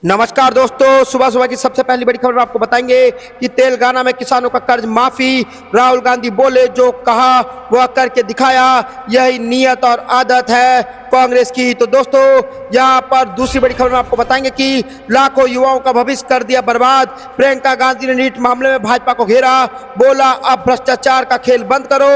नमस्कार दोस्तों, सुबह सुबह की सबसे पहली बड़ी खबर आपको बताएंगे कि तेलंगाना में किसानों का कर्ज माफी। राहुल गांधी बोले जो कहा वह करके दिखाया, यही नियत और आदत है कांग्रेस की। तो दोस्तों यहां पर दूसरी बड़ी खबर में आपको बताएंगे कि लाखों युवाओं का भविष्य कर दिया बर्बाद। प्रियंका गांधी ने नीट मामले में भाजपा को घेरा, बोला अब भ्रष्टाचार का खेल बंद करो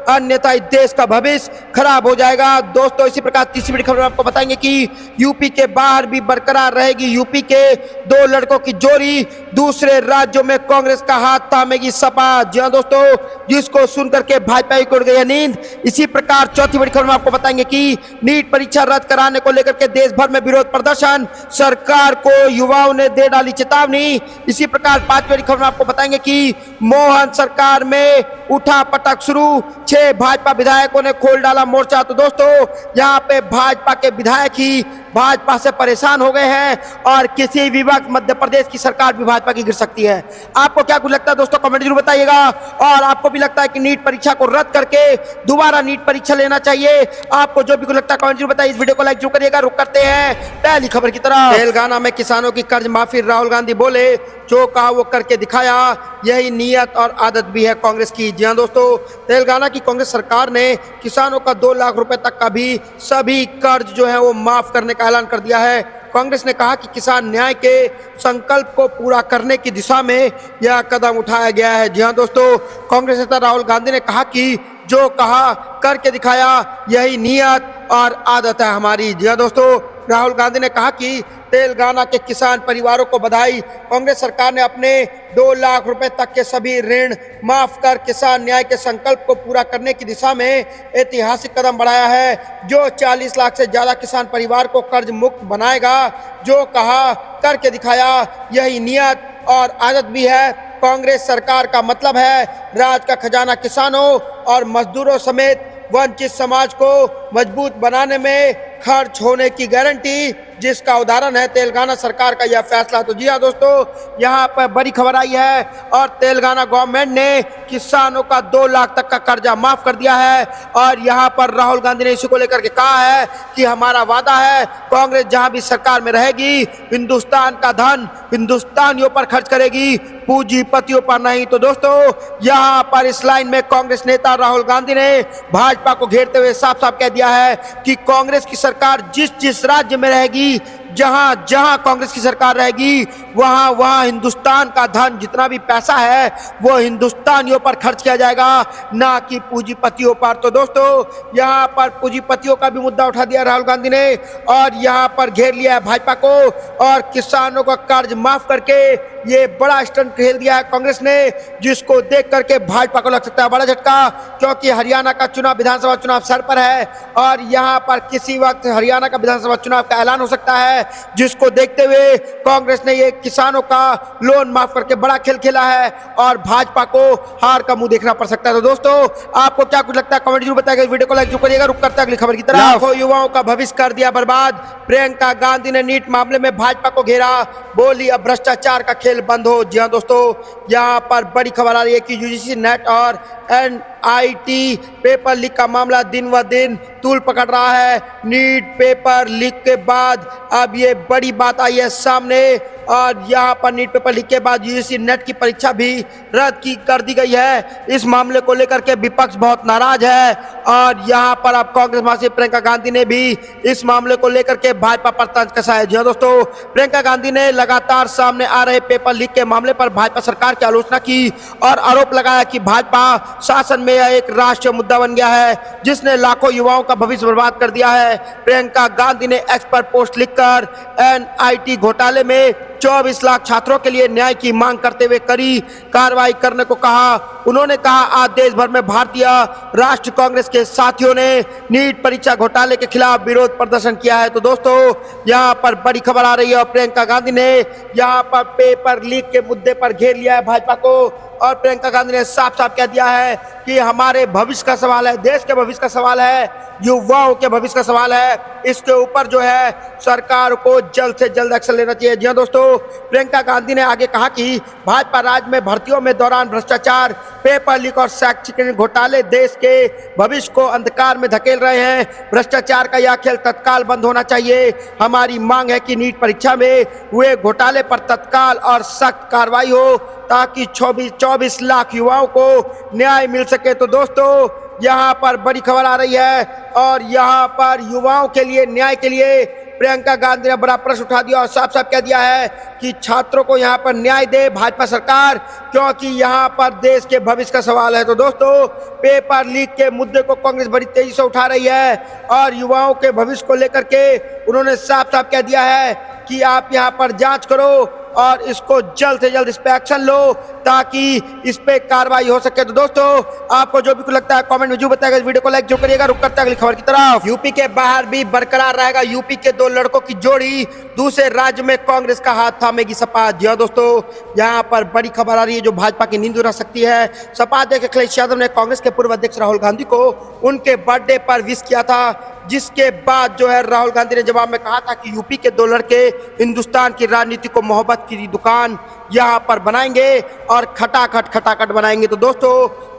अन्यथा इस देश का भविष्य खराब हो जाएगा। दोस्तों इसी प्रकार तीसरी बड़ी खबर में आपको बताएंगे कि यूपी के बाहर भी बरकरार रहेगी यूपी के दो लड़कों की जोड़ी, दूसरे राज्यों में कांग्रेस का हाथ थामेगी सपा। जी हां दोस्तों, जिसको सुनकर के भाजपा की उड़ गई नींद। इसी प्रकार चौथी बड़ी खबर में आपको बताएंगे कि नीट परीक्षा रद्द कराने को लेकर के देश भर में विरोध प्रदर्शन, सरकार को युवाओं ने दे डाली चेतावनी। इसी प्रकार पांचवी बड़ी खबर में आपको बताएंगे कि मोहन सरकार में उठा पटक शुरू, 6 भाजपा विधायकों ने खोल डाला मोर्चा। तो दोस्तों यहाँ पे भाजपा के विधायक ही भाजपा से परेशान हो गए हैं और किसी भी वक्त मध्य प्रदेश की सरकार भी भाजपा की गिर सकती है। आपको क्या कुछ लगता है दोस्तों, कमेंट जरूर बताइएगा। और आपको भी लगता है कि नीट परीक्षा को रद्द करके दोबारा नीट परीक्षा लेना चाहिए? आपको जो भी कुछ लगता है कमेंट जरूर बताइए। इस वीडियो को लाइक जरूर करिएगा। रुक करते हैं पहली खबर की तरफ। तेलंगाना में किसानों की कर्ज माफी, राहुल गांधी बोले जो कहा वो करके दिखाया, यही नियत और आदत भी है कांग्रेस की। जी हाँ दोस्तों, तेलंगाना की कांग्रेस सरकार ने किसानों का 2 लाख रुपए तक का भी सभी कर्ज जो है वो माफ करने का ऐलान कर दिया है। कांग्रेस ने कहा कि किसान न्याय के संकल्प को पूरा करने की दिशा में यह कदम उठाया गया है। जी हाँ दोस्तों, कांग्रेस नेता राहुल गांधी ने कहा कि जो कहा करके दिखाया, यही नियत और आदत है हमारी। जी हाँ दोस्तों, राहुल गांधी ने कहा कि तेलंगाना के किसान परिवारों को बधाई। कांग्रेस सरकार ने अपने 2 लाख रुपए तक के सभी ऋण माफ कर किसान न्याय के संकल्प को पूरा करने की दिशा में ऐतिहासिक कदम बढ़ाया है, जो 40 लाख से ज्यादा किसान परिवार को कर्ज मुक्त बनाएगा। जो कहा करके दिखाया, यही नियत और आदत भी है कांग्रेस सरकार का। मतलब है राज्य का खजाना किसानों और मजदूरों समेत वंचित समाज को मजबूत बनाने में खर्च होने की गारंटी, जिसका उदाहरण है तेलंगाना सरकार का यह फैसला। तो जी हाँ दोस्तों, यहाँ पर बड़ी खबर आई है और तेलंगाना गवर्नमेंट ने किसानों का 2 लाख तक का कर्जा माफ कर दिया है। और यहाँ पर राहुल गांधी ने इसी को लेकर के कहा है कि हमारा वादा है कांग्रेस जहाँ भी सरकार में रहेगी हिंदुस्तान का धन हिंदुस्तानियों पर खर्च करेगी, पूंजीपतियों पर नहीं। तो दोस्तों यहाँ पर इस लाइन में कांग्रेस नेता राहुल गांधी ने भाजपा को घेरते हुए साफ साफ कह दिया है कि कांग्रेस की सरकार जिस जिस राज्य में रहेगी, जहां जहां कांग्रेस की सरकार रहेगी, वहां वहां हिंदुस्तान का धन जितना भी पैसा है वो हिंदुस्तानियों पर खर्च किया जाएगा, ना कि पूंजीपतियों पर। तो दोस्तों यहां पर पूंजीपतियों का भी मुद्दा उठा दिया राहुल गांधी ने और यहां पर घेर लिया है भाजपा को और किसानों का कर्ज माफ करके ये बड़ा स्टंट खेल दिया है कांग्रेस ने, जिसको देख करके भाजपा को लग सकता है बड़ा झटका। क्योंकि हरियाणा का चुनाव, विधानसभा चुनाव सर पर है और यहाँ पर किसी वक्त हरियाणा का विधानसभा चुनाव का ऐलान हो सकता है, जिसको देखते हुए कांग्रेस ने ये किसानों का लोन माफ करके बड़ा खेल खेला है और भाजपा को हार का मुंह देखना पड़ सकता है। तो दोस्तों आपको क्या कुछ लगता है कमेंट जरूर बताइएगा। वीडियो को लाइक जरूर करिएगा। रुक करते हैं अगली खबर की तरफ। लाखों युवाओं का भविष्य कर दिया बर्बाद। प्रियंका गांधी ने नीट मामले में भाजपा को घेरा, बोली अब भ्रष्टाचार का खेल बंद हो। जी हाँ दोस्तों, यहाँ पर बड़ी खबर आ रही है कि यूजीसी नेट और NIT पेपर लीक का मामला दिन व दिन तूल पकड़ रहा है। नीट पेपर लीक के बाद अब ये बड़ी बात आई है सामने और यहाँ पर नीट पेपर लीक के बाद यूजीसी नेट की परीक्षा भी रद्द कर दी गई है। इस मामले को लेकर के विपक्ष बहुत नाराज है और यहाँ पर अब कांग्रेस महासचिव प्रियंका गांधी ने भी इस मामले को लेकर के भाजपा पर तंज कसा है। जी हाँ दोस्तों, प्रियंका गांधी ने लगातार सामने आ रहे पेपर लीक के मामले पर भाजपा सरकार की आलोचना की और आरोप लगाया कि भाजपा शासन में यह एक राष्ट्रीय मुद्दा बन गया है, जिसने लाखों युवाओं का भविष्य बर्बाद कर दिया है। प्रियंका गांधी ने एक्स पर पोस्ट लिखकर NIT घोटाले में 24 लाख छात्रों के लिए न्याय की मांग करते हुए कड़ी कार्रवाई करने को कहा। उन्होंने कहा आज देश भर में भारतीय राष्ट्रीय कांग्रेस के साथियों ने नीट परीक्षा घोटाले के खिलाफ विरोध प्रदर्शन किया है। तो दोस्तों यहाँ पर बड़ी खबर आ रही है और प्रियंका गांधी ने यहाँ पर पेपर लीक के मुद्दे पर घेर लिया है भाजपा को और प्रियंका गांधी ने साफ साफ कह दिया है कि हमारे भविष्य का सवाल है, देश के भविष्य का सवाल है युवाओं के भविष्य का सवाल है। इसके ऊपर जो है सरकार को जल्द से जल्द एक्शन लेना चाहिए। जी हाँ दोस्तों, प्रियंका गांधी ने आगे कहा कि भाजपा राज्य में भर्तियों में दौरान भ्रष्टाचार, पेपर लीक और शैक्षिक घोटाले देश के भविष्य को अंधकार में धकेल रहे हैं। भ्रष्टाचार का यह खेल तत्काल बंद होना चाहिए। हमारी मांग है कि नीट परीक्षा में हुए घोटाले पर तत्काल और सख्त कार्रवाई हो ताकि 24 लाख युवाओं को न्याय मिल सके। तो दोस्तों, यहाँ पर बड़ी खबर आ रही है और यहाँ पर युवाओं के लिए न्याय के लिए प्रियंका गांधी ने बड़ा प्रश्न उठा दिया और साफ साफ कह दिया है कि छात्रों को यहाँ पर न्याय दे भाजपा सरकार, क्योंकि यहाँ पर देश के भविष्य का सवाल है। तो दोस्तों, पेपर लीक के मुद्दे को कांग्रेस बड़ी तेजी से उठा रही है और युवाओं के भविष्य को लेकर के उन्होंने साफ साफ कह दिया है कि आप यहाँ पर जांच करो और इसको जल्द से जल्द इस पे एक्शन लो ताकि इस पे कार्रवाई हो सके। तो दोस्तों, आपको जो भी कुछ लगता है कमेंट में जो बताएगा। इस वीडियो को लाइक जो करिएगा। रुक करते हैं अगली खबर की तरफ। यूपी के बाहर भी बरकरार रहेगा यूपी के दो लड़कों की जोड़ी, दूसरे राज्य में कांग्रेस का हाथ थामेगी सपा। जी हाँ दोस्तों, यहाँ पर बड़ी खबर आ रही है जो भाजपा की नींद उड़ा सकती है। सपा अध्यक्ष अखिलेश यादव ने कांग्रेस के पूर्व अध्यक्ष राहुल गांधी को उनके बर्थडे पर विश किया था, जिसके बाद जो है राहुल गांधी ने जवाब में कहा था कि यूपी के दो लड़के हिंदुस्तान की राजनीति को मोहब्बत की दुकान यहाँ पर बनाएंगे और खटाखट बनाएंगे। तो दोस्तों,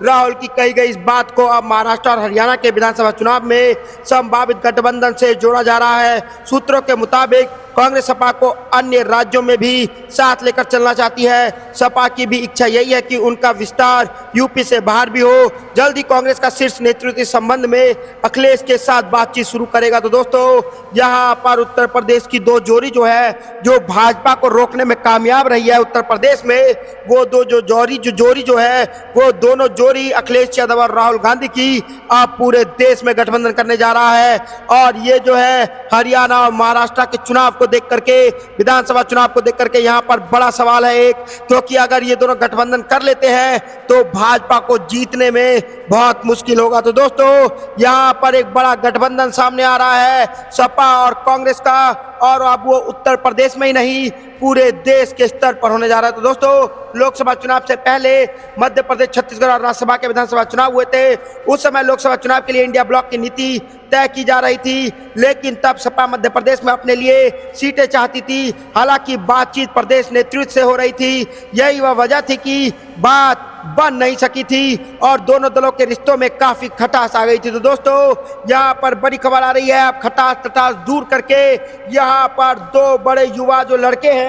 राहुल की कही गई इस बात को अब महाराष्ट्र और हरियाणा के विधानसभा चुनाव में संभावित गठबंधन से जोड़ा जा रहा है। सूत्रों के मुताबिक कांग्रेस सपा को अन्य राज्यों में भी साथ लेकर चलना चाहती है। सपा की भी इच्छा यही है कि उनका विस्तार यूपी से बाहर भी हो। जल्द ही कांग्रेस का शीर्ष नेतृत्व इस संबंध में अखिलेश के साथ बातचीत शुरू करेगा। तो दोस्तों, यहाँ पर उत्तर प्रदेश की दो जोड़ी जो है जो भाजपा को रोकने में कामयाब रही है उत्तर प्रदेश में, वो दो जोड़ी जो है वो दोनों जोड़ी अखिलेश यादव और राहुल गांधी की अब पूरे देश में गठबंधन करने जा रहा है। और ये जो है हरियाणा और महाराष्ट्र के चुनाव को देख करके, विधानसभा चुनाव को देख करके यहाँ पर बड़ा सवाल है एक, क्योंकि अगर ये दोनों गठबंधन कर लेते हैं तो भाजपा को जीतने में बहुत मुश्किल होगा। तो दोस्तों, यहाँ पर एक बड़ा गठबंधन सामने आ रहा है सपा और कांग्रेस का, और अब वो उत्तर प्रदेश में ही नहीं पूरे देश के स्तर पर होने जा रहा है। तो दोस्तों, लोकसभा चुनाव से पहले मध्य प्रदेश, छत्तीसगढ़ और राज्यसभा के विधानसभा चुनाव हुए थे। उस समय लोकसभा चुनाव के लिए इंडिया ब्लॉक की नीति तय की जा रही थी, लेकिन तब सपा मध्य प्रदेश में अपने लिए सीटें चाहती थी। हालांकि बातचीत प्रदेश नेतृत्व से हो रही थी। यही वह वजह थी कि बात बन नहीं सकी थी और दोनों दलों के रिश्तों में काफी खटास आ गई थी। तो दोस्तों, यहाँ पर बड़ी खबर आ रही है, अब खटास दूर करके यहाँ पर दो बड़े युवा जो लड़के हैं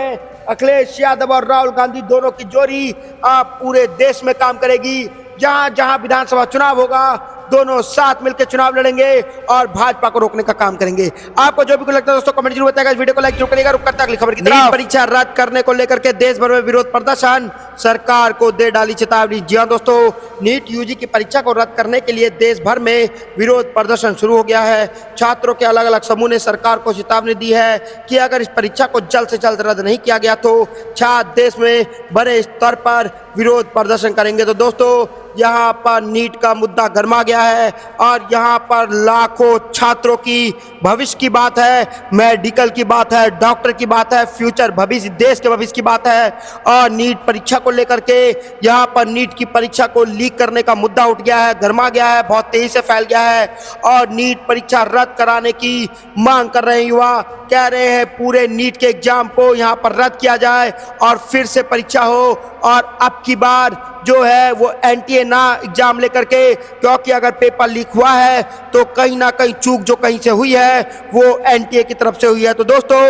अखिलेश यादव और राहुल गांधी, दोनों की जोड़ी अब पूरे देश में काम करेगी। जहां जहां विधानसभा चुनाव होगा दोनों साथ मिलकर चुनाव लड़ेंगे और भाजपा को रोकने का काम करेंगे। आपको जो भी कुछ लगता है दोस्तों कमेंट जरूर बताएगा। इस वीडियो को लाइक जरूर करिएगा। रुक करते हैं अगली खबर की तरफ। परीक्षा रद्द करने को लेकर के देश भर में विरोध प्रदर्शन, सरकार को दे डाली चेतावनी। जी हाँ दोस्तों, नीट यूजी की परीक्षा को रद्द करने के लिए देश भर में विरोध प्रदर्शन शुरू हो गया है। छात्रों के अलग अलग समूह ने सरकार को चेतावनी दी है कि अगर इस परीक्षा को जल्द से जल्द रद्द नहीं किया गया तो छात्र देश में बड़े स्तर पर विरोध प्रदर्शन करेंगे। तो दोस्तों, यहाँ पर नीट का मुद्दा गर्मा गया है और यहाँ पर लाखों छात्रों की भविष्य की बात है, मेडिकल की बात है, डॉक्टर की बात है, फ्यूचर भविष्य, देश के भविष्य की बात है। और नीट परीक्षा को लेकर के यहाँ पर नीट की परीक्षा को लीक करने का मुद्दा उठ गया है, गर्मा गया है, बहुत तेजी से फैल गया है और नीट परीक्षा रद्द कराने की मांग कर रहे हैं युवा। कह रहे हैं पूरे नीट के एग्जाम को यहाँ पर रद्द किया जाए और फिर से परीक्षा हो और अब की बार जो है वो एनटीए ना एग्जाम लेकर के, क्योंकि अगर पेपर लीक हुआ है तो कहीं ना कहीं चूक जो कहीं से हुई है वो एनटीए की तरफ से हुई है। तो दोस्तों,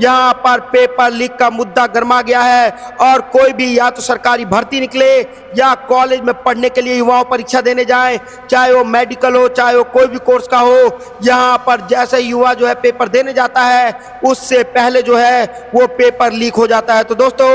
यहाँ पर पेपर लीक का मुद्दा गर्मा गया है और कोई भी या तो सरकारी भर्ती निकले या कॉलेज में पढ़ने के लिए युवाओं परीक्षा देने जाए, चाहे वो मेडिकल हो चाहे वो कोई भी कोर्स का हो, यहाँ पर जैसे युवा जो है पेपर देने जाता है उससे पहले जो है वो पेपर लीक हो जाता है। तो दोस्तों,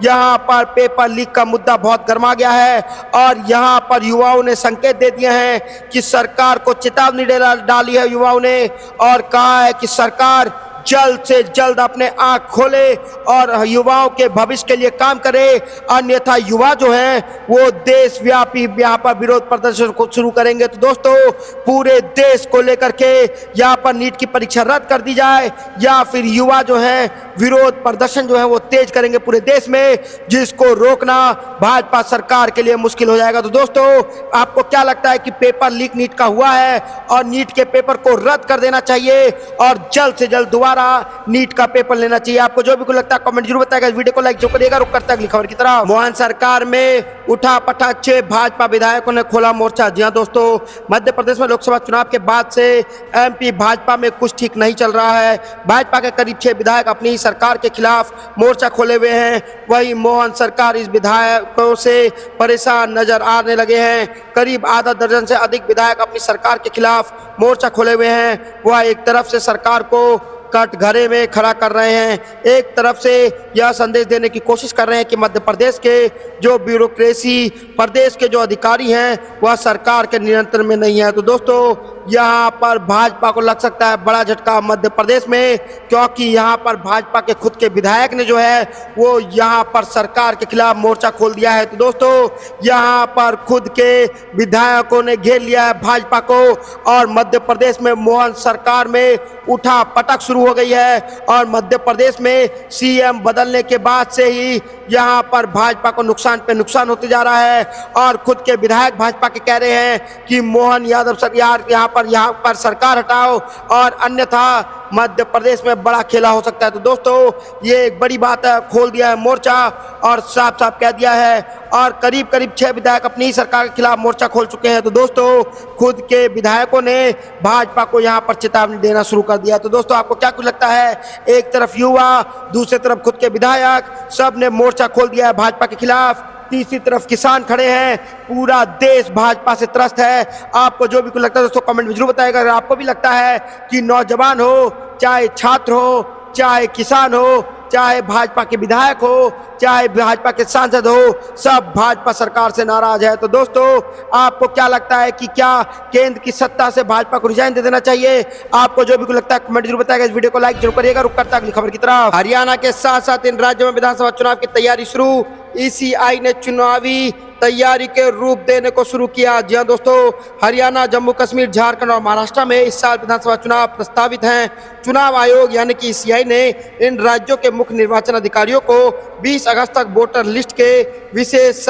यहाँ पर पेपर लीक का मुद्दा बहुत गर्मा गया है और यहाँ पर युवाओं ने संकेत दे दिए हैं कि सरकार को चेतावनी डाली है युवाओं ने और कहा है कि सरकार जल्द से जल्द अपने आंख खोले और युवाओं के भविष्य के लिए काम करे, अन्यथा युवा जो है वो देशव्यापी यहाँ पर विरोध प्रदर्शन को शुरू करेंगे। तो दोस्तों, पूरे देश को लेकर के यहाँ पर नीट की परीक्षा रद्द कर दी जाए या फिर युवा जो है विरोध प्रदर्शन जो है वो तेज करेंगे पूरे देश में, जिसको रोकना भाजपा सरकार के लिए मुश्किल हो जाएगा। तो दोस्तों, आपको क्या लगता है कि पेपर लीक नीट का हुआ है और नीट के पेपर को रद्द कर देना चाहिए और जल्द से जल्द दोबारा नीट का पेपर लेना चाहिए? आपको जो भी कुछ लगता है कमेंट जरूर बताएगा। इस वीडियो को लाइक जरूर करिएगा। रुक करते हैं अगली खबर की तरफ। मोहन सरकार में उठा पटा 6 भाजपा विधायकों ने खोला मोर्चा। जी हां दोस्तों, मध्य प्रदेश में लोकसभा चुनाव के बाद से एमपी भाजपा में कुछ ठीक नहीं चल रहा है। भाजपा के करीब 6 विधायक अपनी ही सरकार के खिलाफ मोर्चा खोले हुए हैं। वहीं मोहन सरकार इस विधायकों से परेशान नजर आने लगे हैं। करीब आधा दर्जन से अधिक विधायक अपनी सरकार के खिलाफ मोर्चा खोले हुए हैं। वह एक तरफ से सरकार को कटघरे में खड़ा कर रहे हैं, एक तरफ से यह संदेश देने की कोशिश कर रहे हैं कि मध्य प्रदेश के जो ब्यूरोक्रेसी, प्रदेश के जो अधिकारी हैं वह सरकार के नियंत्रण में नहीं है। तो दोस्तों, यहाँ पर भाजपा को लग सकता है बड़ा झटका मध्य प्रदेश में, क्योंकि यहाँ पर भाजपा के खुद के विधायक ने जो है वो यहाँ पर सरकार के खिलाफ मोर्चा खोल दिया है। तो दोस्तों, यहाँ पर खुद के विधायकों ने घेर लिया है भाजपा को और मध्य प्रदेश में मोहन सरकार में उठा पटक शुरू हो गई है। और मध्य प्रदेश में सीएम बदलने के बाद से ही यहाँ पर भाजपा को नुकसान पे नुकसान होते जा रहा है और खुद के विधायक भाजपा के कह रहे हैं कि मोहन यादव सर यहाँ पर सरकार हटाओ और अन्यथा मध्य प्रदेश में बड़ा खेला हो सकता है। तो दोस्तों, ये एक बड़ी बात है, खोल दिया है मोर्चा और साफ साफ कह दिया है और करीब 6 विधायक अपनी सरकार के खिलाफ मोर्चा खोल चुके हैं। तो दोस्तों, खुद के विधायकों ने भाजपा को यहाँ पर चेतावनी देना शुरू कर दिया। तो दोस्तों, आपको क्या कुछ लगता है? एक तरफ युवा, दूसरी तरफ खुद के विधायक, सब ने मोर्चा खोल दिया है भाजपा के खिलाफ। तीसरी तरफ किसान खड़े हैं। पूरा देश भाजपा से त्रस्त है। आपको जो भी कुछ लगता है दोस्तों कमेंट में जरूर बताएगा। अगर आपको भी लगता है कि नौजवान हो, चाहे छात्र हो, चाहे किसान हो, चाहे भाजपा के विधायक हो, चाहे भाजपा के सांसद हो, सब भाजपा सरकार से नाराज है। तो दोस्तों, आपको क्या लगता है कि क्या केंद्र की सत्ता से भाजपा को रिजाइन दे देना चाहिए? आपको जो भी कुछ लगता है कमेंट जरूर बताएगा। इस वीडियो को लाइक जरूर करिएगा। रुक करता है अगली खबर की तरफ। हरियाणा के साथ साथ इन राज्यों में विधानसभा चुनाव की तैयारी शुरू। ईसीआई ने चुनावी तैयारी के रूप देने को शुरू किया। जी हां दोस्तों, हरियाणा, जम्मू कश्मीर, झारखंड और महाराष्ट्र में इस साल विधानसभा चुनाव प्रस्तावित हैं। चुनाव आयोग यानी कि ईसीआई ने इन राज्यों के मुख्य निर्वाचन अधिकारियों को 20 अगस्त तक वोटर लिस्ट के विशेष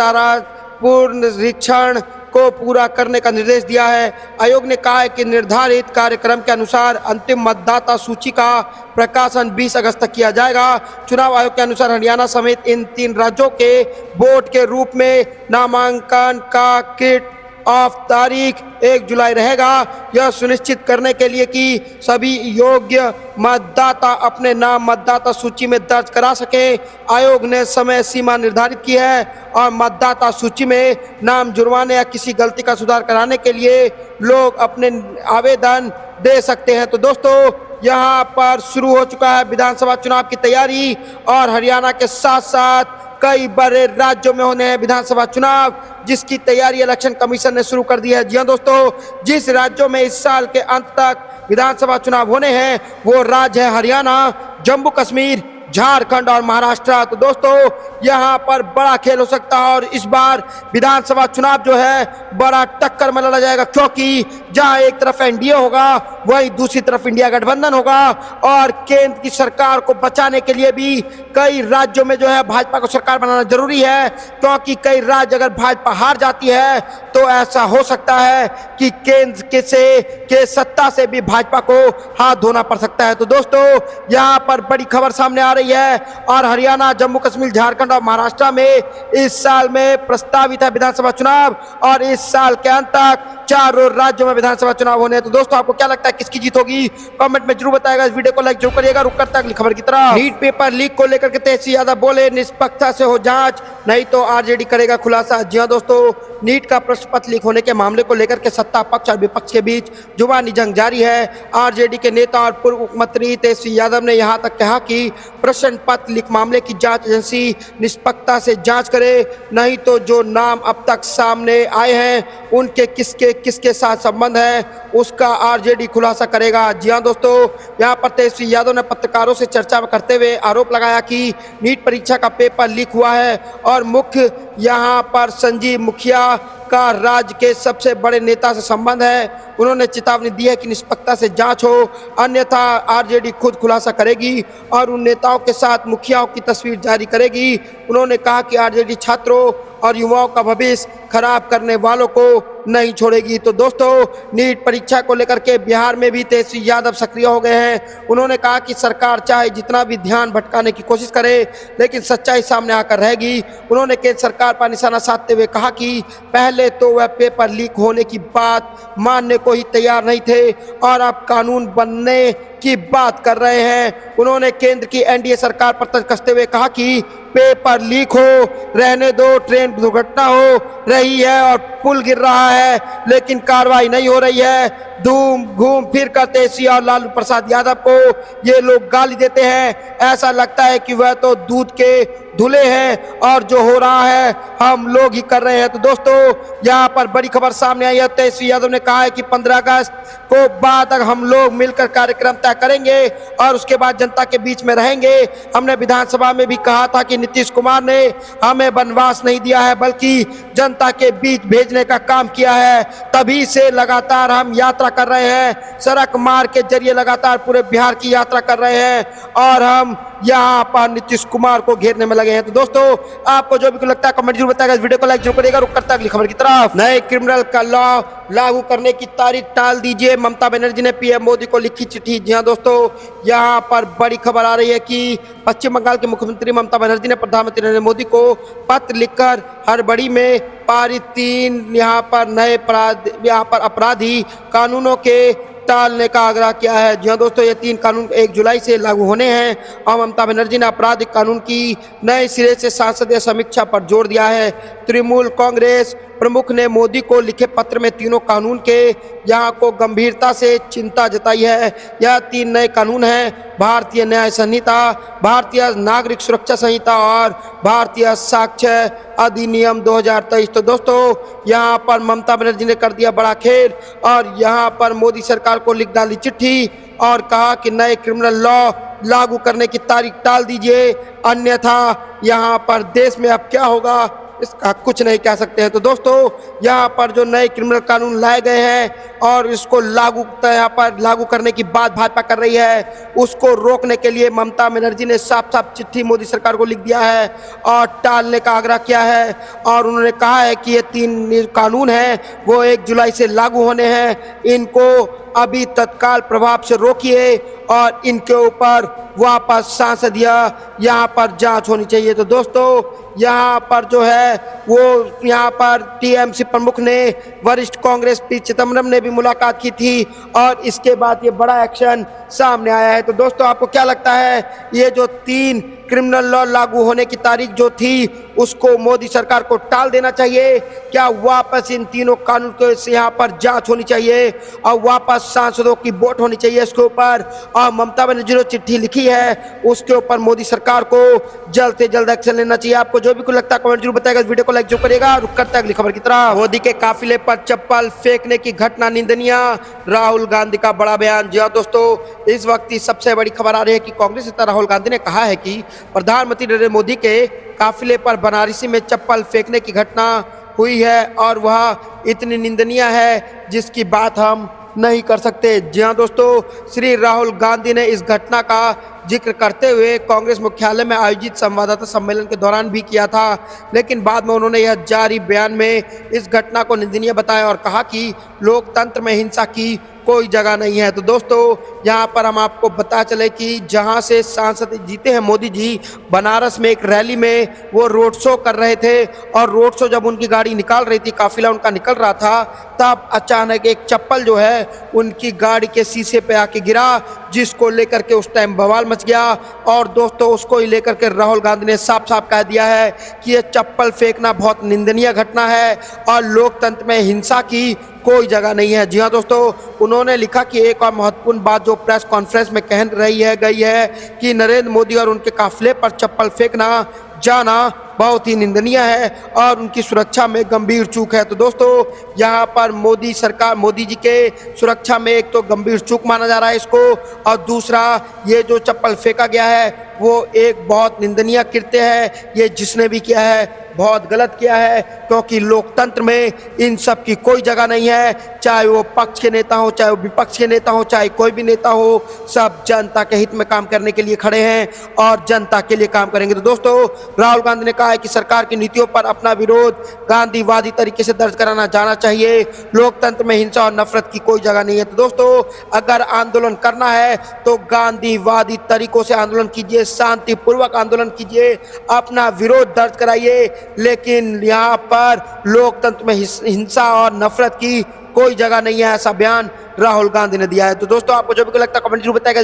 पुनरीक्षण को पूरा करने का निर्देश दिया है। आयोग ने कहा है कि निर्धारित कार्यक्रम के अनुसार अंतिम मतदाता सूची का प्रकाशन 20 अगस्त तक किया जाएगा। चुनाव आयोग के अनुसार हरियाणा समेत इन 3 राज्यों के बोर्ड के रूप में नामांकन का किट ऑफ तारीख 1 जुलाई रहेगा। यह सुनिश्चित करने के लिए कि सभी योग्य मतदाता अपने नाम मतदाता सूची में दर्ज करा सकें, आयोग ने समय सीमा निर्धारित की है और मतदाता सूची में नाम जुड़वाने या किसी गलती का सुधार कराने के लिए लोग अपने आवेदन दे सकते हैं। तो दोस्तों, यहाँ पर शुरू हो चुका है विधानसभा चुनाव की तैयारी और हरियाणा के साथ साथ कई बड़े राज्यों में होने हैं विधानसभा चुनाव, जिसकी तैयारी इलेक्शन कमीशन ने शुरू कर दी है। जी हां दोस्तों, जिस राज्यों में इस साल के अंत तक विधानसभा चुनाव होने हैं वो राज्य है हरियाणा, जम्मू कश्मीर, झारखंड और महाराष्ट्र। तो दोस्तों, यहाँ पर बड़ा खेल हो सकता है और इस बार विधानसभा चुनाव जो है बड़ा टक्कर में लड़ा जाएगा, क्योंकि जहाँ एक तरफ एनडीए होगा वहीं दूसरी तरफ इंडिया गठबंधन होगा और केंद्र की सरकार को बचाने के लिए भी कई राज्यों में जो है भाजपा को सरकार बनाना जरूरी है, क्योंकि कई राज्य अगर भाजपा हार जाती है तो ऐसा हो सकता है कि केंद्र के सत्ता से भी भाजपा को हाथ धोना पड़ सकता है। तो दोस्तों, यहाँ पर बड़ी खबर सामने आ रही है और हरियाणा, जम्मू कश्मीर, झारखंड और महाराष्ट्र में इस साल में प्रस्तावित है विधानसभा चुनाव और इस साल के अंत तक 4 राज्यों में विधानसभा चुनाव होने हैं। तो दोस्तों, आपको क्या लगता है किसकी जीत होगी? कमेंट में जरूर बताएगा। इस वीडियो को लाइक जरूर करिएगा। रुक करता है अगली खबर की तरफ। नीट पेपर लीक को लेकर के तेजस्वी यादव बोले, निष्पक्षता से हो जांच, नहीं तो आरजेडी करेगा खुलासा। जी हां दोस्तों, नीट का प्रश्न पत्र लीक होने के मामले को लेकर के सत्ता पक्ष और विपक्ष के बीच जुबानी जंग जारी है। आरजेडी के नेता और पूर्व मुख्यमंत्री तेजस्वी यादव ने यहां तक कहा कि प्रश्न पत्र लीक मामले की जांच एजेंसी निष्पक्षता से जांच करे, नहीं तो जो नाम अब तक सामने आए हैं उनके किसके साथ संबंध है उसका आरजेडी खुलासा करेगा। जी हां दोस्तों, यहां पर तेजस्वी यादव ने पत्रकारों से चर्चा करते हुए आरोप लगाया कि नीट परीक्षा का पेपर लीक हुआ है और मुख्य यहां पर संजीव मुखिया का राज्य के सबसे बड़े नेता से संबंध है। उन्होंने चेतावनी दी है कि निष्पक्षता से जांच हो, अन्यथा आरजेडी खुद खुलासा करेगी और उन नेताओं के साथ मुखियाओं की तस्वीर जारी करेगी। उन्होंने कहा कि आरजेडी छात्रों और युवाओं का भविष्य खराब करने वालों को नहीं छोड़ेगी। तो दोस्तों, नीट परीक्षा को लेकर के बिहार में भी तेजस्वी यादव सक्रिय हो गए हैं। उन्होंने कहा कि सरकार चाहे जितना भी ध्यान भटकाने की कोशिश करे, लेकिन सच्चाई सामने आकर रहेगी। उन्होंने केंद्र सरकार पर निशाना साधते हुए कहा कि पहले तो वह पेपर लीक होने की बात मानने को ही तैयार नहीं थे और अब कानून बनने की बात कर रहे हैं। उन्होंने केंद्र की एनडीए सरकार पर तंज कसते हुए कहा कि पेपर लीक हो रहने दो, ट्रेन दुर्घटना हो रही है और पुल गिर रहा है, लेकिन कार्रवाई नहीं हो रही है। घूम फिर कर तेजस्वी और लालू प्रसाद यादव को ये लोग गाली देते हैं। ऐसा लगता है कि वह तो दूध के धुले हैं और जो हो रहा है हम लोग ही कर रहे हैं। तो दोस्तों, यहाँ पर बड़ी खबर सामने आई है। तेजस्वी यादव ने कहा है कि 15 अगस्त को बाद हम लोग मिलकर कार्यक्रम तय करेंगे और उसके बाद जनता के बीच में रहेंगे। हमने विधानसभा में भी कहा था कि नीतीश कुमार ने हमें वनवास नहीं दिया है, बल्कि जनता के बीच भेजने का काम किया है। तभी से लगातार हम यात्रा कर रहे हैं, सड़क मार्ग के जरिए लगातार पूरे बिहार की यात्रा कर रहे हैं और हम यहाँ पर नीतीश कुमार को घेरने में लगे हैं। तो दोस्तों, आपको जो भी लगता है कमेंट जरूर बताएगा, इस वीडियो को लाइक जरूर करिएगा। रुक करता है अगली खबर की तरफ। नए क्रिमिनल का लॉ लागू करने की तारीख टाल दीजिए, ममता बनर्जी ने पीएम मोदी को लिखी चिट्ठी। जी हाँ दोस्तों, यहाँ पर बड़ी खबर आ रही है कि पश्चिम बंगाल के मुख्यमंत्री ममता बनर्जी ने प्रधानमंत्री नरेंद्र मोदी को पत्र लिखकर हड़बड़ी में पारित 3 यहाँ पर अपराधी कानूनों के टालने का आग्रह किया है। जी हाँ दोस्तों, ये 3 कानून 1 जुलाई से लागू होने हैं और ममता बनर्जी ने आपराधिक कानून की नए सिरे से संसदीय समीक्षा पर जोर दिया है। तृणमूल कांग्रेस प्रमुख ने मोदी को लिखे पत्र में तीनों कानून के यहाँ को गंभीरता से चिंता जताई है। यह 3 नए कानून हैं: भारतीय न्याय संहिता, भारतीय नागरिक सुरक्षा संहिता और भारतीय साक्ष्य अधिनियम 2023। तो दोस्तों, यहाँ पर ममता बनर्जी ने कर दिया बड़ा खेल और यहाँ पर मोदी सरकार को लिख डाली चिट्ठी और कहा कि नए क्रिमिनल लॉ लागू करने की तारीख टाल दीजिए, अन्यथा यहाँ पर देश में अब क्या होगा इसका कुछ नहीं कह सकते हैं। तो दोस्तों, यहाँ पर जो नए क्रिमिनल कानून लाए गए हैं और इसको यहाँ पर लागू करने की बात भाजपा कर रही है, उसको रोकने के लिए ममता बनर्जी ने साफ साफ चिट्ठी मोदी सरकार को लिख दिया है और टालने का आग्रह किया है। और उन्होंने कहा है कि ये 3 कानून हैं वो 1 जुलाई से लागू होने हैं, इनको अभी तत्काल प्रभाव से रोकिए और इनके ऊपर वापस संसदीय यहाँ पर जांच होनी चाहिए। तो दोस्तों, यहाँ पर जो है वो यहाँ पर टीएमसी प्रमुख ने वरिष्ठ कांग्रेस पी चिदम्बरम ने भी मुलाकात की थी और इसके बाद ये बड़ा एक्शन सामने आया है। तो दोस्तों, आपको क्या लगता है, ये जो 3 क्रिमिनल लॉ लागू होने की तारीख जो थी उसको मोदी सरकार को टाल देना चाहिए? क्या वापस इन तीनों कानून के यहाँ पर जांच होनी चाहिए और वापस सांसदों की वोट होनी चाहिए इसके ऊपर? और ममता बनर्जी ने चिट्ठी लिखी है उसके ऊपर मोदी सरकार को जल्द से जल्द एक्शन लेना चाहिए। आपको जो भी कुछ लगता है कमेंट जरूर बताएगा, इस वीडियो को लाइक जरूर करिएगा। रुक करता है अगली खबर की तरफ। मोदी के काफिले पर चप्पल फेंकने की घटना निंदनीय, राहुल गांधी का बड़ा बयान। जी हाँ दोस्तों, इस वक्त की सबसे बड़ी खबर आ रही है कि कांग्रेस नेता राहुल गांधी ने कहा है कि प्रधानमंत्री नरेंद्र मोदी के काफिले पर बनारसी में चप्पल फेंकने की घटना हुई है और वह इतनी निंदनीय है जिसकी बात हम नहीं कर सकते। जी हाँ दोस्तों, श्री राहुल गांधी ने इस घटना का जिक्र करते हुए कांग्रेस मुख्यालय में आयोजित संवाददाता सम्मेलन के दौरान भी किया था, लेकिन बाद में उन्होंने यह जारी बयान में इस घटना को निंदनीय बताया और कहा कि लोकतंत्र में हिंसा की कोई जगह नहीं है। तो दोस्तों, यहाँ पर हम आपको बता चले कि जहाँ से सांसद जीते हैं मोदी जी, बनारस में एक रैली में वो रोड शो कर रहे थे और रोड शो जब उनकी गाड़ी निकाल रही थी, काफिला उनका निकल रहा था, तब अचानक एक चप्पल जो है उनकी गाड़ी के शीशे पे आके गिरा, जिसको लेकर के उस टाइम बवाल मच गया। और दोस्तों, उसको ही लेकर के राहुल गांधी ने साफ साफ कह दिया है कि ये चप्पल फेंकना बहुत निंदनीय घटना है और लोकतंत्र में हिंसा की कोई जगह नहीं है। जी हाँ दोस्तों, उन्होंने लिखा कि एक और महत्वपूर्ण बात जो प्रेस कॉन्फ्रेंस में कह गई है कि नरेंद्र मोदी और उनके काफिले पर चप्पल फेंकना जाना बहुत ही निंदनीय है और उनकी सुरक्षा में गंभीर चूक है। तो दोस्तों, यहाँ पर मोदी जी के सुरक्षा में एक तो गंभीर चूक माना जा रहा है इसको, और दूसरा ये जो चप्पल फेंका गया है वो एक बहुत निंदनीय कृत्य है। ये जिसने भी किया है बहुत गलत किया है, क्योंकि लोकतंत्र में इन सब की कोई जगह नहीं है। चाहे वो पक्ष के नेता हो, चाहे वो विपक्ष के नेता हो, चाहे कोई भी नेता हो, सब जनता के हित में काम करने के लिए खड़े हैं और जनता के लिए काम करेंगे। तो दोस्तों, राहुल गांधी ने कहा है कि सरकार की नीतियों पर अपना विरोध गांधीवादी तरीके से दर्ज कराना जाना चाहिए। लोकतंत्र में हिंसा और नफरत की कोई जगह नहीं है। तो दोस्तों, अगर आंदोलन करना है तो गांधीवादी तरीकों से आंदोलन कीजिए, शांतिपूर्वक आंदोलन कीजिए, अपना विरोध दर्ज कराइए, लेकिन यहाँ पर लोकतंत्र में हिंसा और नफरत की कोई जगह नहीं है, ऐसा बयान राहुल गांधी ने दिया है। तो दोस्तों, आपको जो भी लगता है कमेंट जरूर बताइएगा।